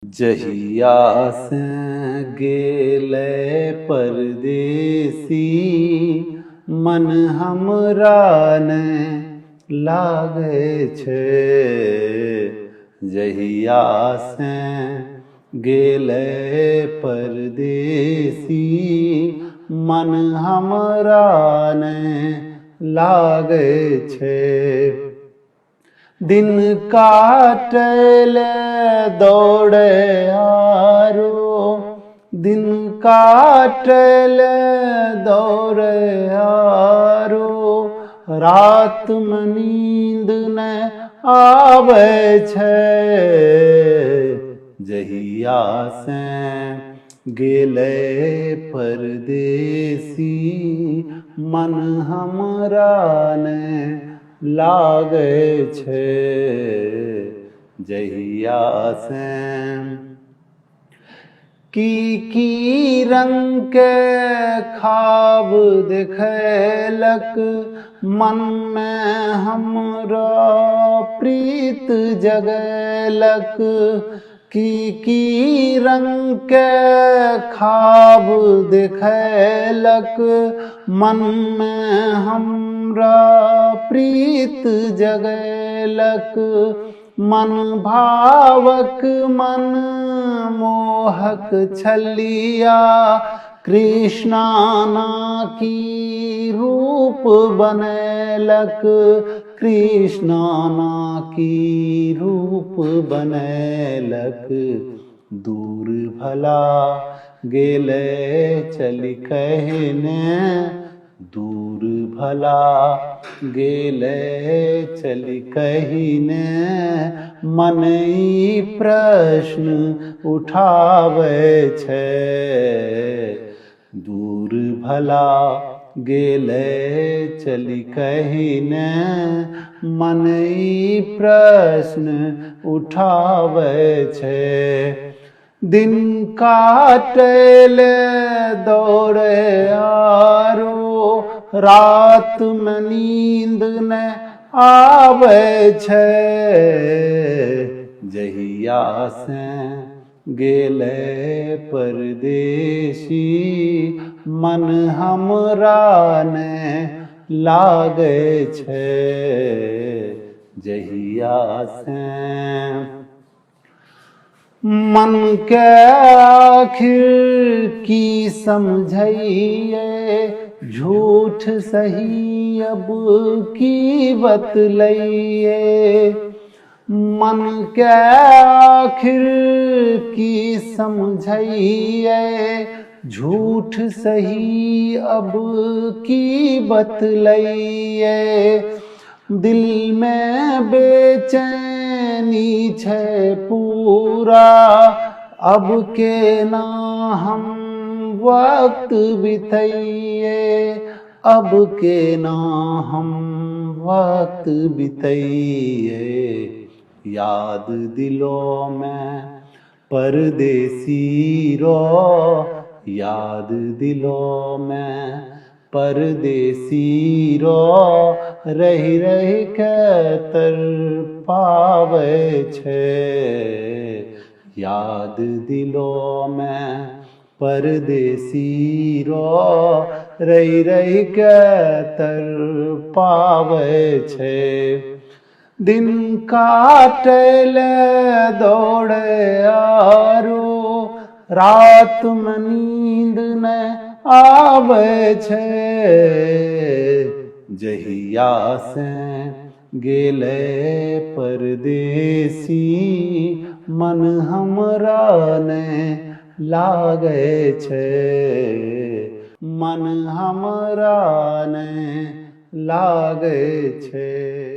जहिया से गेले परदेसी मन हमरा ने लागे छे। जहिया से गेले परदेसी मन हमरा ने लागे छे। दिन काटले दौड़े आरो, दिन काटले दौड़े आरो, रात में नींद न आवे छे। जहिया से गेले परदेसी मन हमरा ने लागे छे। जहिया से की रंग के ख्वाब देखलक मन में हमरा प्रीत जगलक। की रंग के ख्वाब देखलक मन में हमरा प्रीत जगलक। मन भावक मन मोहक छलिया, कृष्णाना की रूप बनैलक। कृष्णाना की रूप बनैलक। दूर भला गेले चली कहने, दूर भला गेले चली कहीने। मन ई प्रश्न उठावे छे। दूर भला गेले चली कहीने, मन ई प्रश्न उठावे छे। दिन काटले दौड़े आरो, रात में नींद न आवे छे। जहिया से गेले परदेसी मन हमरा ने लागे छे। जहिया से मन के आखिर की समझइए, झूठ सही अब की बतलाइए। मन के आखिर की समझइए, झूठ सही अब की बतलाइए। दिल में बेचैनी छे पूरा, अब के ना हम वक्त बिताइए। अब के ना हम वक्त बिताइए। याद दिलों में परदेसी रो, याद दिलों में परदेसी रो। रही रही के तड़पावे छे। याद दिलों में परदेसी रो, रही रही के तड़पावे छे। दिन काटले दौड़े आरो, रात में नींद न आवे छे। जहिया से गेले परदेसी मन हमरा ने लागे छे। मन हमरा ने लागे छे।